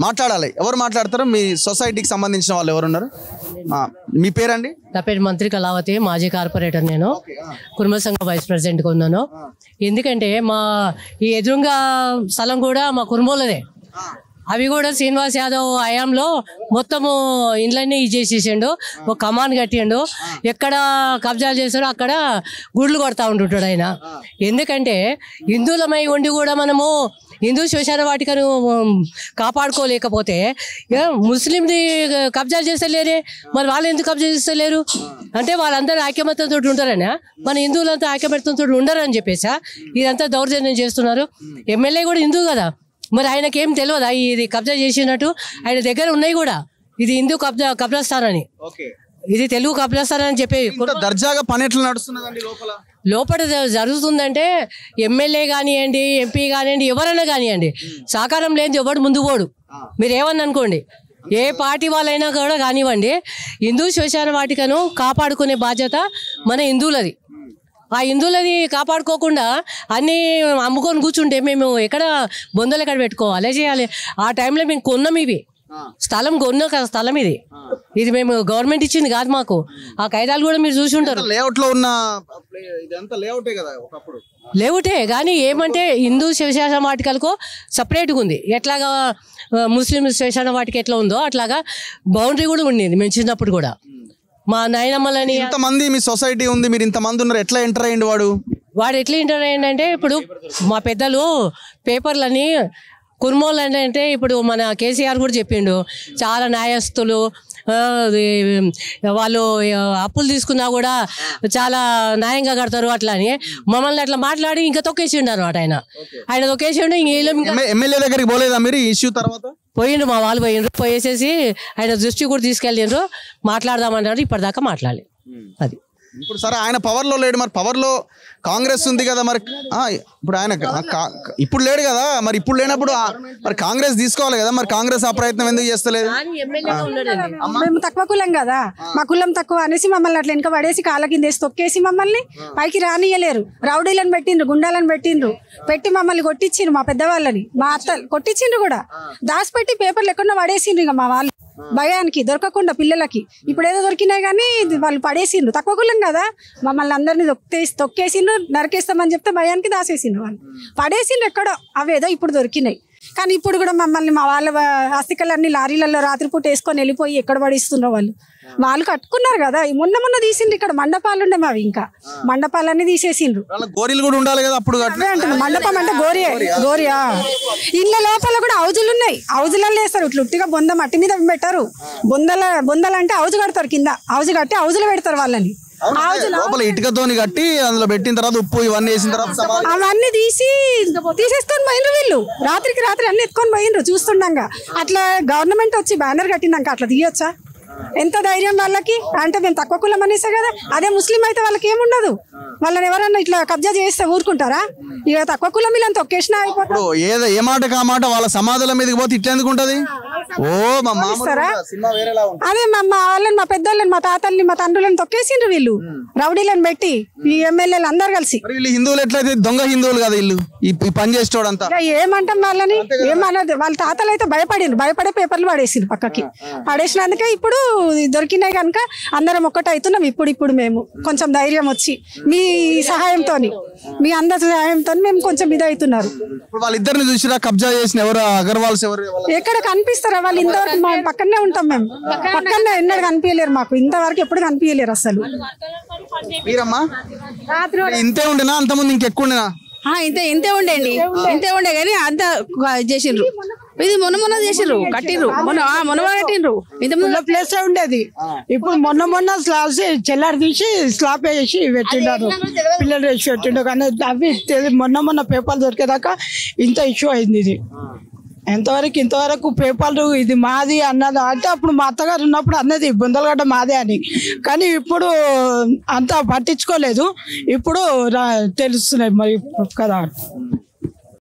మాట్లాడాలి. ఎవరు మాట్లాడతారు? మీ సొసైటీకి సంబంధించిన వాళ్ళు ఎవరు ఉన్నారు? మీ పేరండి? నా పేరు మంత్రి కళావతి, మాజీ కార్పొరేటర్. నేను కుటుంబ సంఘ వైస్ ప్రెసిడెంట్గా ఉన్నాను. ఎందుకంటే మా ఈ ఎదురుగా స్థలం కూడా మా కుటుంబంలోదే. అవి కూడా శ్రీనివాస్ యాదవ్ హయాంలో మొత్తము ఇండ్లన్నీ ఇచ్చేసేసిండు. ఒక కమాన్ కట్టిండు. ఎక్కడ కబ్జాలు చేస్తాడో అక్కడ గుడ్లు కొడతా ఉంటుంటాడు ఆయన. ఎందుకంటే హిందువులమై ఉండి కూడా మనము హిందూ శ్మశాన వాటికను కాపాడుకోలేకపోతే ముస్లింది కబ్జాలు చేస్తలేరే, మరి వాళ్ళు ఎందుకు కబ్జా చేస్తలేరు అంటే వాళ్ళందరూ ఐక్యమత్యంతో ఉంటారని, మన హిందువులంతా ఐక్యమత్యంతో ఉండరని చెప్పేసా ఇదంతా దౌర్జన్యం చేస్తున్నారు. ఎమ్మెల్యే కూడా హిందూ కదా, మరి ఆయనకేం తెలియదా ఇది కబ్జా చేసినట్టు? ఆయన దగ్గర ఉన్నాయి కూడా, ఇది హిందూ కబ్జాస్థాన్ అని, ఇది తెలుగు కబ్జాస్థాన్ అని చెప్పి దర్జాగా పని ఎట్లా నడుస్తున్నదండి లోపల జరుగుతుందంటే ఎమ్మెల్యే కానివ్వండి, ఎంపీ కానివ్వండి, ఎవరైనా కానివ్వండి, సహకారం లేని ఎవడు ముందు పోడు. మీరు ఏమన్నా అనుకోండి, ఏ పార్టీ వాళ్ళైనా కూడా కానివ్వండి, హిందూ శ్మశాన వాటికను కాపాడుకునే బాధ్యత మన హిందువులది. ఆ హిందువులది కాపాడుకోకుండా అన్నీ అమ్ముకొని కూర్చుంటే మేము ఎక్కడ బొందలు ఎక్కడ పెట్టుకోవాలి చేయాలి? ఆ టైంలో మేము కొన్నాం, ఇవి స్థలం కొన్న స్థలం ఇది, ఇది మేము గవర్నమెంట్ ఇచ్చింది కాదు మాకు. ఆ కాయిదాలు కూడా మీరు చూసి ఉంటారు. లేఅవుట్లో ఉన్న లేఅవుటే కదా ఒకప్పుడు, లేవుటే కానీ ఏమంటే హిందూ శ్మశాన వాటికలకు సపరేట్గా ఉంది. ఎట్లాగా ముస్లిం శ్మశాన వాటికి ఎట్లా ఉందో అట్లాగా బౌండరీ కూడా ఉండేది మేము చిన్నప్పుడు కూడా. మా నాయనమ్మలని ఇంతమంది మీ సొసైటీ ఉంది, మీరు ఇంతమంది ఉన్నారు, ఎట్లా ఎంటర్ అయ్యిండు వాడు ఎట్లా ఎంటర్ అయ్యిందంటే, ఇప్పుడు మా పెద్దలు పేపర్లని కుర్మోళ్ళు అంటే ఇప్పుడు మన కేసీఆర్ కూడా చెప్పిండు, చాలా న్యాయస్తులు వాళ్ళు అప్పులు తీసుకున్నా కూడా చాలా న్యాయంగా కడతారు అట్లా అని మమ్మల్ని అట్లా మాట్లాడి ఇంకా తొక్కేసిండు అనమాట. ఆయన తొక్కేసిండు. ఎమ్మెల్యే దగ్గరికి పోలేదా మీరు ఇష్యూ తర్వాత? పోయిండు, మా వాళ్ళు పోయేసేసి ఆయన దృష్టి కూడా తీసుకెళ్ళిండ్రు, మాట్లాడదామన్నారు. ఇప్పటిదాకా మాట్లాడలేదు. అది ఇప్పుడు సరే ఆయన పవర్ లో లేడు, మరి పవర్ లో కాంగ్రెస్ ఉంది కదా, మరి ఇప్పుడు ఆయన ఇప్పుడు లేడు కదా, మరి ఇప్పుడు లేనప్పుడు మరి కాంగ్రెస్ తీసుకోవాలి కదా, మరి కాంగ్రెస్ ఆ ప్రయత్నం ఎందుకు చేస్తలేదు? మేము తక్కువ కులం కదా, మా కులం తక్కువ అనేసి మమ్మల్ని అట్లా వెనక పడేసి కాళ్ళ కింద వేసి తొక్కేసి మమ్మల్ని పైకి రానియలేరు. రౌడీలను పెట్టిండ్రు, గుండాలను పెట్టిండ్రు, పెట్టి మమ్మల్ని కొట్టించిండ్రు. మా పెద్దవాళ్ళని, మా అత్తలు కొట్టించిండ్రు కూడా, దాచిపెట్టి పేపర్లు ఎక్కడో పడేసిండ్రు. ఇక మా వాళ్ళు భయానికి దొరకకుండా పిల్లలకి ఇప్పుడు ఏదో దొరికినాయి కానీ వాళ్ళు పడేసిండ్రు. తక్కువ కులం కదా, మమ్మల్ని అందరినీ తొక్కేసిండ్రు, నరికేస్తామని చెప్తే భయానికి దాసేసిండ్రు. వాళ్ళు పడేసిండ్రు ఎక్కడో, అవేదో ఇప్పుడు దొరికినాయి. కానీ ఇప్పుడు కూడా మమ్మల్ని మా వాళ్ళ ఆస్తికలన్నీ లారీలలో రాత్రిపూట వేసుకొని వెళ్ళిపోయి ఎక్కడ పడిస్తున్నారు. వాళ్ళు కట్టుకున్నారు కదా, మొన్న తీసిండ్రు. ఇక్కడ మండపాలు ఉండే మావి, ఇంకా మండపాలన్నీ తీసేసిండ్రు. గోరీలు కూడా ఉండాలి కదా అప్పుడు అంటున్నారు. మండపం అంటే గోరియా ఇళ్ళ లోపల కూడా హౌజులు ఉన్నాయి, హౌజులలో వేస్తారు. ఇట్లా ఉట్టిగా బొంద మట్టి మీద పెట్టారు. బొందలంటే హౌజు కడతారు, కింద హౌజు కట్టి హౌజులు పెడతారు వాళ్ళని. ఇటుకతోని కట్టి అందులో పెట్టిన తర్వాత ఉప్పు ఇవన్నీ వేసిన తర్వాత అవన్నీ తీసేసుకొని పోయినరు వీళ్ళు. రాత్రికి రాత్రి అన్ని ఎత్తుకొని పోయినరు చూస్తుండగా. అట్లా గవర్నమెంట్ వచ్చి బ్యానర్ కట్టినాక అట్లా తీయొచ్చా? ఎంత ధైర్యం వాళ్ళకి అంటే మేము తక్కువ కులం అనేసే కదా. అదే ముస్లిం అయితే వాళ్ళకి ఏముండదు, వాళ్ళని ఎవరన్నా ఇట్లా కబ్జా చేస్తే ఊరుకుంటారా? ఇక తక్కువ కులం వీళ్ళని తొక్కేసినా అయిపోతారు. ఏ మాట కామాట వాళ్ళ సమాధుల మీదకి పోతే ఇట్లా ఎందుకు ఉంటది? అదే మా వాళ్ళని, మా పెద్దోళ్ళని, మా తాతల్ని, మా తండ్రులను తొక్కేసిండ్రు వీళ్ళు, రౌడీలను పెట్టి. ఈ ఎమ్మెల్యేలు అందరు కలిసి హిందువులు ఎట్లయితే దొంగ హిందువులు కదా వీళ్ళు, ఈ పని చేసేటోడంతా. ఏమంటాం వాళ్ళని? ఏమన్నది? వాళ్ళ తాతలు అయితే భయపడే పేపర్లు పడేసిండ్రు పక్కకి. పడేసినందుకే ఇప్పుడు దొరికినాయి కనుక అందరం ఒక్కటే అవుతున్నాం. ఇప్పుడు మేము కొంచెం ధైర్యం వచ్చి మీ సహాయంతో, మీ అందరి సహాయంతో మేము కొంచెం ఇదవుతున్నారు. వాళ్ళిద్దరిని చూసిరా కబ్జా చేసిన ఎవరు? అగర్వాల్స్ ఎవరు? ఎక్కడ కనిపిస్తారా వాళ్ళు? ఇంతవరకు మా పక్కనే ఉంటాం మేము, పక్కనే ఎన్నడూ కనిపించలేరు మాకు, ఇంతవరకు ఎప్పుడు కనిపించలేరు అసలు. మీరమ్మా ఇంతే ఉండేనా? అంతకుముందు ఇంకెక్కువ ఉండేనా? ఇంతే ఉండేండి, ఇంతే ఉండే కానీ అంత చేసిండ్రు. ఇది మొన్న చేసిండ్రు, కట్టిండ్రు, మొన్న కట్టిండ్రు. ఇంత ప్లేస్ ఉండేది, ఇప్పుడు మొన్న స్లాబ్స్ చెల్లారి తీసి స్లాబ్ వేసి పెట్టిండారు, పిల్లలు వేసి పెట్టిండు. కానీ అవి మొన్న పేపర్లు దొరికేదాకా ఇంత ఇష్యూ అయింది. ఇది ఇంతవరకు పేపర్లు ఇది మాది అన్నది అంటే అప్పుడు మా అత్తగారు ఉన్నప్పుడు అన్నది బొందలగడ్డ మాదే అని. కానీ ఇప్పుడు అంతా పట్టించుకోలేదు, ఇప్పుడు తెలుస్తున్నాయి మరి కదా.